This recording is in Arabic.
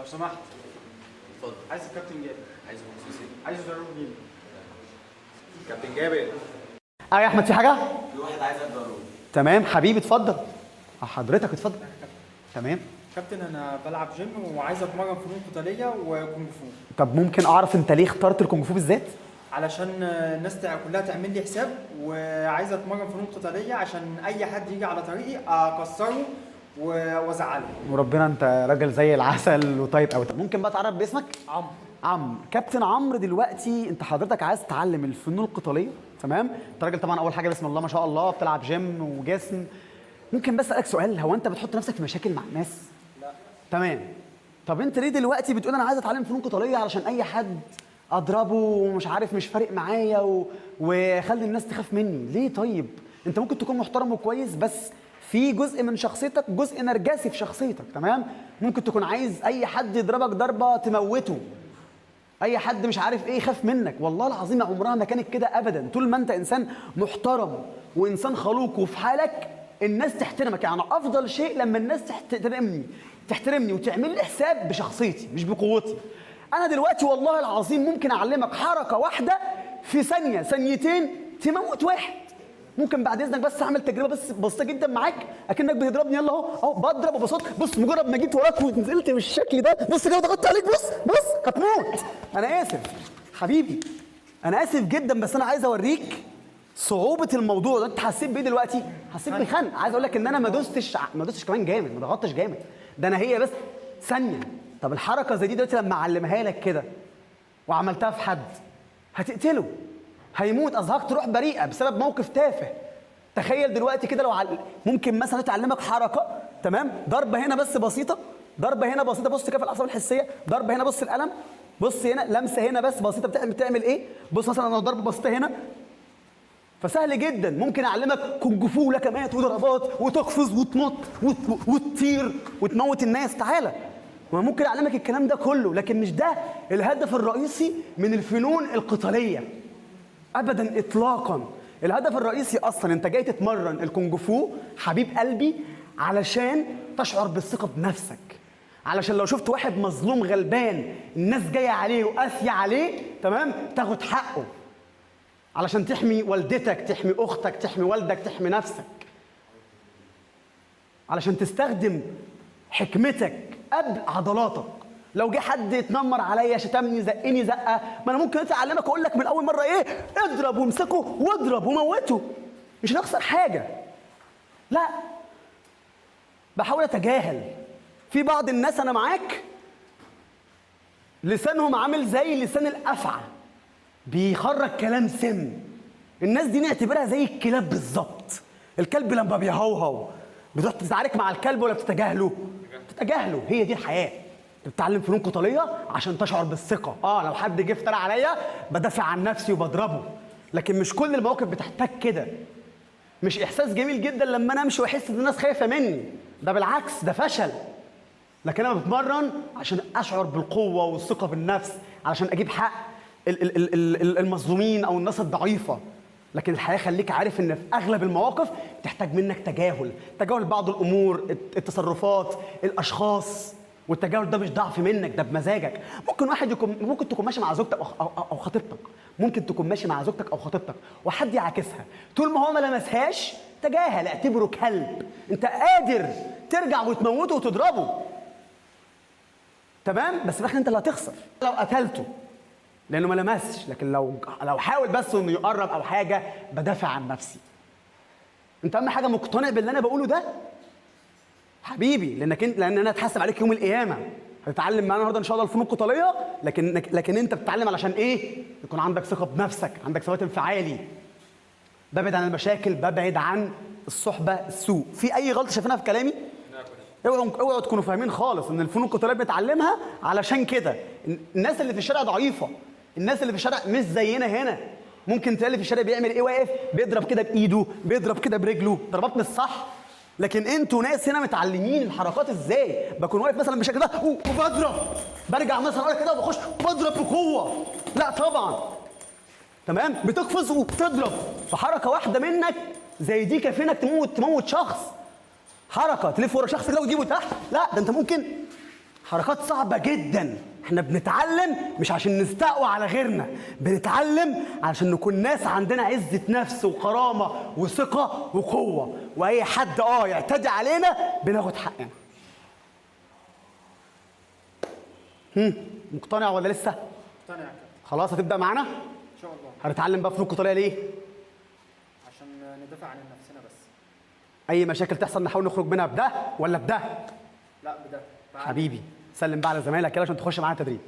لو سمحت. اتفضل. عايز الكابتن جابر. عايز بوكسوسي. عايز ضروري جيم. كابتن جابر. يا احمد في حاجه؟ في واحد عايز ضروري. تمام حبيبي اتفضل. حضرتك اتفضل. تمام. كابتن انا بلعب جيم وعايز اتمرن فنون قتاليه وكونج فو. طب ممكن اعرف انت ليه اخترت الكونج فو بالذات؟ علشان الناس كلها تعمل لي حساب، وعايز اتمرن فنون قتاليه عشان اي حد يجي على طريقي اكسره وازعله. وربنا انت راجل زي العسل وطيب قوي. ممكن بقى تعرف باسمك؟ عمرو. كابتن عمرو، دلوقتي انت حضرتك عايز تتعلم الفنون القتاليه، تمام؟ انت راجل طبعا اول حاجه بسم الله ما شاء الله بتلعب جيم وجسم. ممكن بس اسالك سؤال، هو انت بتحط نفسك في مشاكل مع الناس؟ لا. تمام. طب انت ليه دلوقتي بتقول انا عايز اتعلم فنون قتاليه علشان اي حد اضربه ومش عارف مش فارق معايا وخلي الناس تخاف مني؟ ليه طيب؟ انت ممكن تكون محترم وكويس، بس في جزء من شخصيتك جزء نرجسي في شخصيتك، تمام؟ ممكن تكون عايز اي حد يضربك ضربه تموته، اي حد مش عارف ايه يخاف منك. والله العظيم عمرها ما كانت كده ابدا. طول ما انت انسان محترم وانسان خلوق وفي حالك الناس تحترمك. يعني افضل شيء لما الناس تحترمني وتعمل لي حساب بشخصيتي مش بقوتي. انا دلوقتي والله العظيم ممكن اعلمك حركه واحده في ثانيه ثانيتين تموت واحد. ممكن بعد اذنك بس اعمل تجربه بس بسيطه جدا معاك، اكنك بتضربني. يلا اهو بضرب وبصوت. بص مجرد ما جيت وراك ونزلت بالشكل ده، بص كده ضغطت عليك، بص هتموت. انا اسف حبيبي، انا اسف جدا، بس انا عايز اوريك صعوبه الموضوع ده. انت حسيت بايه دلوقتي؟ حسيت بخنق. عايز اقول لك ان انا ما دوستش كمان جامد، ما ضغطتش جامد، ده انا هي بس ثانيه. طب الحركه زي دي دلوقتي لما اعلمها لك كده وعملتها في حد هتقتله، هيموت، اظهرت روح بريئه بسبب موقف تافه. تخيل دلوقتي كده لو ممكن مثلا تعلمك حركه، تمام؟ ضربه هنا بس بسيطه، ضربه هنا بسيطه، بص كده في الاعصاب الحسيه، ضربه هنا، بص القلم، بص هنا، لمسه هنا بس بسيطه بتعمل ايه؟ بص مثلا انا ضربه بسيطه هنا، فسهل جدا. ممكن اعلمك كونج فو لكمات وضربات وتقفز وتنط وتطير وتموت الناس، تعالى. وممكن اعلمك الكلام ده كله، لكن مش ده الهدف الرئيسي من الفنون القتاليه ابدا اطلاقا. الهدف الرئيسي اصلا انت جاي تتمرن الكونج فو حبيب قلبي علشان تشعر بالثقه بنفسك، علشان لو شفت واحد مظلوم غلبان الناس جايه عليه وقاسيه عليه، تمام، تاخد حقه، علشان تحمي والدتك، تحمي اختك، تحمي والدك، تحمي نفسك، علشان تستخدم حكمتك قبل عضلاتك. لو جه حد يتنمر عليا، شتمني، زقني زقه، ما انا ممكن اعلمك اقول لك من اول مره ايه؟ اضرب وامسكه واضرب وموته، مش هنخسر حاجه. لا، بحاول اتجاهل. في بعض الناس انا معاك لسانهم عامل زي لسان الافعى، بيخرج كلام سم. الناس دي نعتبرها زي الكلاب بالظبط. الكلب لما بيهوهو بتروح تتعارك مع الكلب ولا بتتجاهله؟ بتتجاهله. هي دي الحياه. بتتعلم فنون قتاليه عشان تشعر بالثقه. لو حد جه افترى عليا بدافع عن نفسي وبضربه، لكن مش كل المواقف بتحتاج كده. مش احساس جميل جدا لما انا امشي واحس ان الناس خايفه مني، ده بالعكس، ده فشل. لكن انا بتمرن عشان اشعر بالقوه والثقه بالنفس، علشان اجيب حق المظلومين او الناس الضعيفه. لكن الحياه خليك عارف ان في اغلب المواقف تحتاج منك تجاهل بعض الامور، التصرفات، الاشخاص. والتجاهل ده مش ضعف منك، ده بمزاجك. ممكن تكون ماشي مع زوجتك او خطيبتك، ممكن تكون ماشي مع زوجتك او خطيبتك وحد يعاكسها، طول ما هو ما لمسهاش تجاهل، اعتبره كلب. انت قادر ترجع وتموته وتضربه، تمام؟ بس في الاخر انت اللي هتخسر لو قتلته لانه ما لمسش. لكن لو حاول بس انه يقرب او حاجه، بدافع عن نفسي. انت اهم حاجه مقتنع باللي انا بقوله ده حبيبي، لان انا هتحاسب عليك يوم القيامه. هتتعلم معانا النهارده ان شاء الله الفنون القتاليه، لكن انت بتتعلم علشان ايه؟ يكون عندك ثقه بنفسك، عندك ثبات انفعالي، ببعد عن المشاكل، ببعد عن الصحبه السوء. في اي غلطه شايفينها في كلامي؟ اوعوا تكونوا فاهمين خالص ان الفنون القتاليه بنتعلمها علشان كده. الناس اللي في الشارع ضعيفه، الناس اللي في الشارع مش زينا هنا. ممكن تلاقي في الشارع بيعمل ايه؟ واقف بيضرب كده بايده، بيضرب كده برجله، ضربات مش صح. لكن انتوا ناس هنا متعلمين الحركات ازاي. بكون واقف مثلا بالشكل ده وبضرب، برجع مثلا اقول كده وبخش بضرب بقوه. لا طبعا، تمام؟ بتقفز وبتضرب. فحركه واحده منك زي دي كافيه انك تموت شخص. حركه تلف ورا شخص كده وتجيبه تحت، لا ده انت ممكن حركات صعبة جدا. احنا بنتعلم مش عشان نستقوى على غيرنا، بنتعلم علشان نكون ناس عندنا عزة نفس وكرامة وثقة وقوة، واي حد يعتدي علينا بناخد حقنا. مقتنع ولا لسه؟ مقتنع كده. خلاص هتبدأ معانا؟ ان شاء الله. هنتعلم بقى فنون قتالية ليه؟ عشان ندافع عن نفسنا بس. اي مشاكل تحصل نحاول نخرج منها بده ولا بده؟ لا بده. حبيبي سلم بقى على زمايلك كده عشان تخش معانا تدريب.